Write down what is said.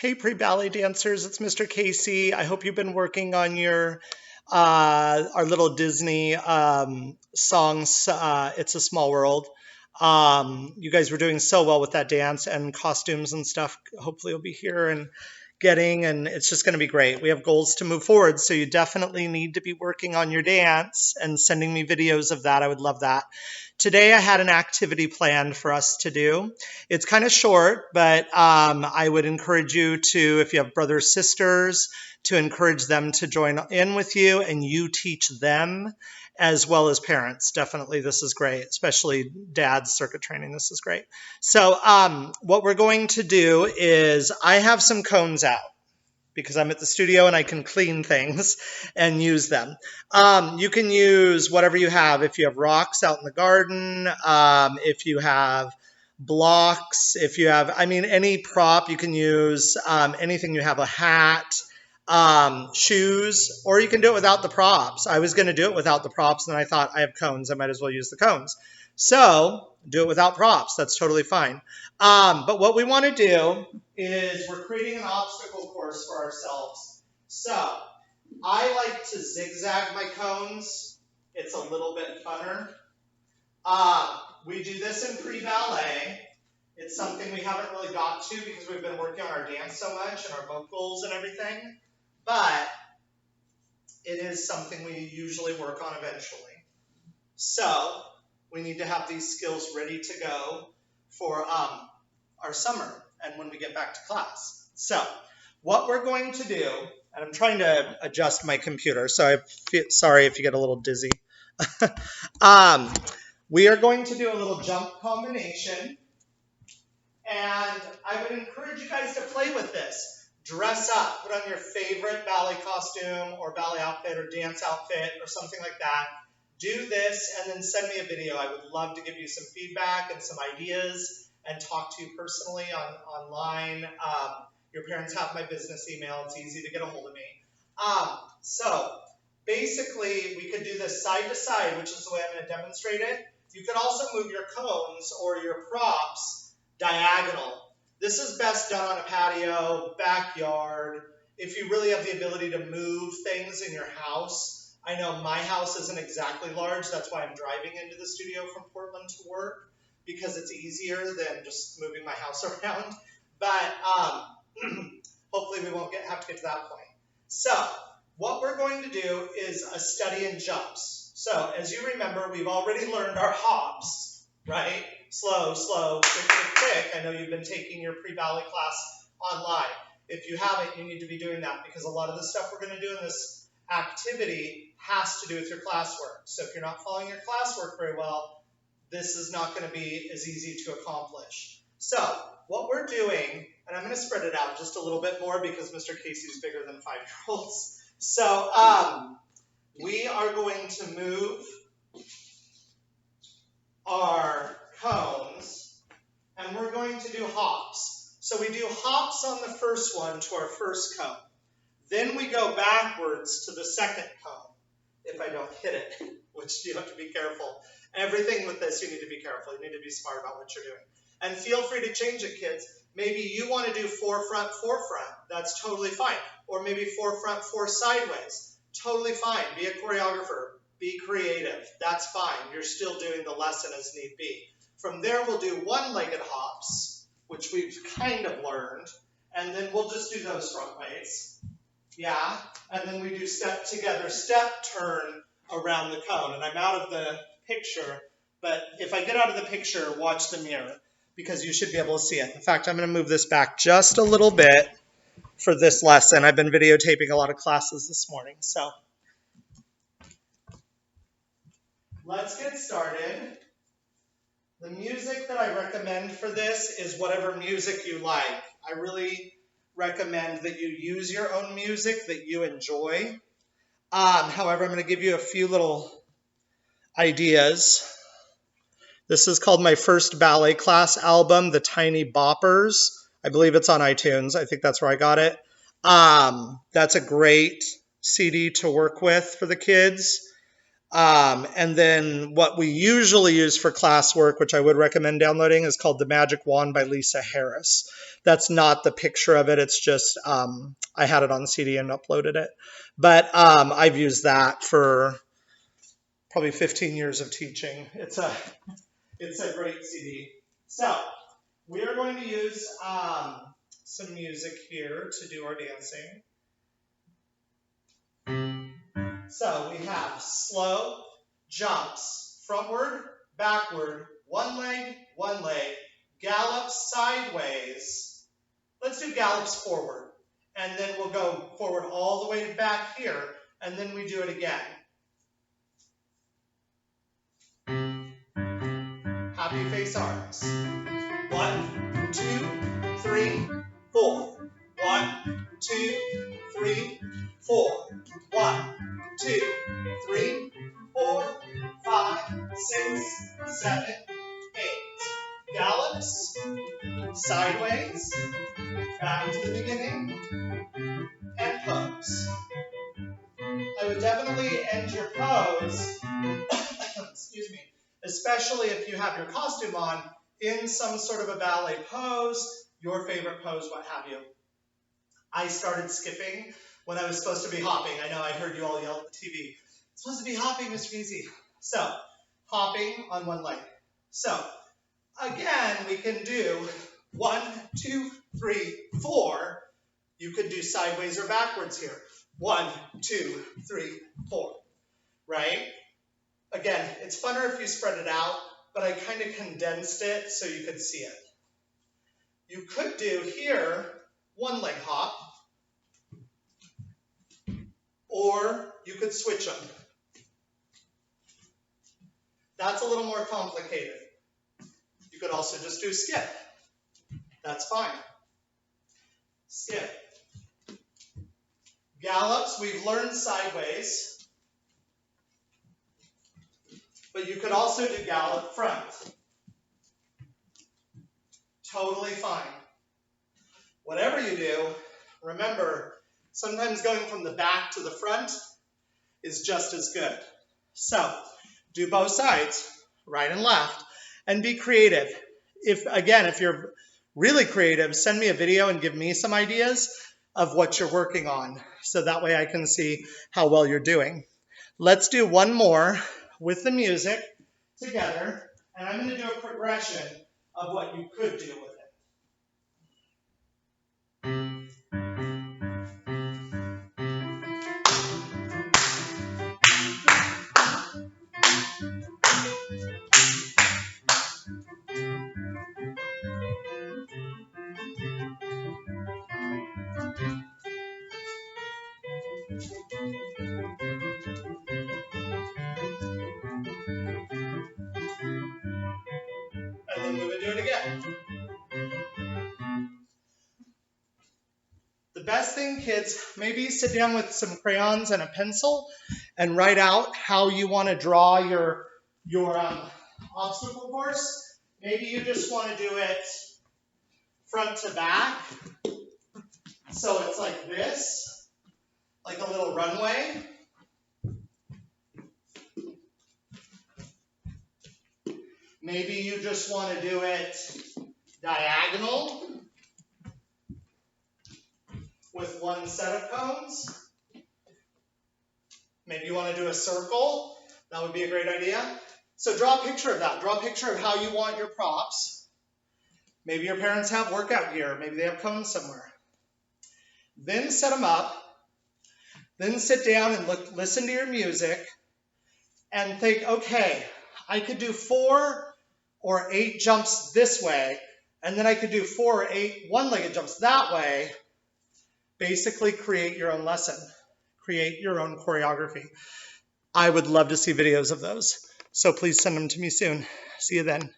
Hey, pre-ballet dancers, it's Mr. Casey. I hope you've been working on your our little Disney songs. It's a Small World. You guys were doing so well with that dance and costumes and stuff. Hopefully, you'll be here and and it's just going to be great. We have goals to move forward, so you definitely need to be working on your dance and sending me videos of that. I would love that. Today, I had an activity planned for us to do. It's kind of short, but I would encourage you to, if you have brothers, sisters, to encourage them to join in with you and you teach them as well as parents. Definitely, this is great, especially dad's circuit training. This is great. So what we're going to do is I have some cones out because I'm at the studio and I can clean things and use them. You can use whatever you have. If you have rocks out in the garden, if you have blocks, if you have, I mean, any prop you can use, anything you have, a hat, shoes, or you can do it without the props. I was going to do it without the props, and then I thought I have cones. I might as well use the cones. So do it without props. That's totally fine. But what we want to do is we're creating an obstacle course for ourselves. So I like to zigzag my cones. It's a little bit funner. We do this in pre-ballet. It's something we haven't really got to because we've been working on our dance so much and our vocals and everything. But it is something we usually work on eventually. So we need to have these skills ready to go for our summer and when we get back to class. So what we're going to do, and I'm trying to adjust my computer, so sorry if you get a little dizzy. We are going to do a little jump combination, and I would encourage you guys to play with this. Dress up, put on your favorite ballet costume or ballet outfit or dance outfit or something like that. Do this and then send me a video. I would love to give you some feedback and some ideas and talk to you personally online. Your parents have my business email. It's easy to get a hold of me. So basically, we could do this side to side, which is the way I'm going to demonstrate it. You could also move your cones or your props diagonal. This is best done on a patio, backyard, if you really have the ability to move things in your house. I know my house isn't exactly large. That's why I'm driving into the studio from Portland to work, because it's easier than just moving my house around. But hopefully we won't have to get to that point. So what we're going to do is a study in jumps. So as you remember, we've already learned our hops, right? Slow, slow, quick, quick, quick. I know you've been taking your pre-ballet class online. If you haven't, you need to be doing that because a lot of the stuff we're going to do in this activity has to do with your classwork. So if you're not following your classwork very well, this is not going to be as easy to accomplish. So what we're doing, and I'm going to spread it out just a little bit more because Mr. Casey's bigger than 5-year-olds. So we are going to move our cones, and we're going to do hops. So we do hops on the first one to our first cone. Then we go backwards to the second cone, if I don't hit it, which you have to be careful. Everything with this, you need to be careful. You need to be smart about what you're doing. And feel free to change it, kids. Maybe you want to do 4 front, 4 front. That's totally fine. Or maybe 4 front, 4 sideways. Totally fine. Be a choreographer. Be creative. That's fine. You're still doing the lesson as need be. From there, we'll do one-legged hops, which we've kind of learned. And then we'll just do those front ways. Yeah. And then we do step together, step, turn around the cone. And I'm out of the picture, but if I get out of the picture, watch the mirror because you should be able to see it. In fact, I'm going to move this back just a little bit for this lesson. I've been videotaping a lot of classes this morning, so let's get started. The music that I recommend for this is whatever music you like. I really recommend that you use your own music that you enjoy. However, I'm going to give you a few little ideas. This is called my first ballet class album, The Tiny Boppers. I believe it's on iTunes. I think that's where I got it. That's a great CD to work with for the kids. And then what we usually use for classwork, which I would recommend downloading, is called The Magic Wand by Lisa Harris. That's not the picture of it. It's just I had it on CD and uploaded it. But I've used that for probably 15 years of teaching. It's a great CD. So we are going to use some music here to do our dancing. So we have slow jumps, frontward, backward, one leg, gallops sideways. Let's do gallops forward. And then we'll go forward all the way back here, and then we do it again. Happy face arms. 1, 2, 3, 4. 1, 2, 3, 4. 1, 2, 3, 4, 5, 6, 7, 8. Gallops, sideways, back to the beginning, and pose. I would definitely end your pose, excuse me, especially if you have your costume on, in some sort of a ballet pose, your favorite pose, what have you. I started skipping when I was supposed to be hopping. I know I heard you all yell at the TV. It's supposed to be hopping, Mr. Easy. So, hopping on one leg. So, again, we can do 1, 2, 3, 4. You could do sideways or backwards here. 1, 2, 3, 4. Right? Again, it's funner if you spread it out, but I kind of condensed it so you could see it. You could do here one leg hop, or you could switch them. That's a little more complicated. You could also just do skip. That's fine. Skip. Gallops, we've learned sideways, but you could also do gallop front. Totally fine. Whatever you do, remember, sometimes going from the back to the front is just as good. So, do both sides, right and left, and be creative. If you're really creative, send me a video and give me some ideas of what you're working on, so that way I can see how well you're doing. Let's do one more with the music together, and I'm going to do a progression of what you could do with it. And then we would do it again. The best thing, kids, maybe sit down with some crayons and a pencil and write out how you want to draw your obstacle course. Maybe you just want to do it front to back. So it's like this, like a little runway. Maybe you just want to do it diagonal with one set of cones. Maybe you want to do a circle. That would be a great idea. So draw a picture of that. Draw a picture of how you want your props. Maybe your parents have workout gear. Maybe they have cones somewhere. Then set them up. Then sit down and listen to your music and think, okay, I could do 4 or 8 jumps this way, and then I could do 4 or 8 one-legged jumps that way. Basically create your own lesson. Create your own choreography. I would love to see videos of those. So please send them to me soon. See you then.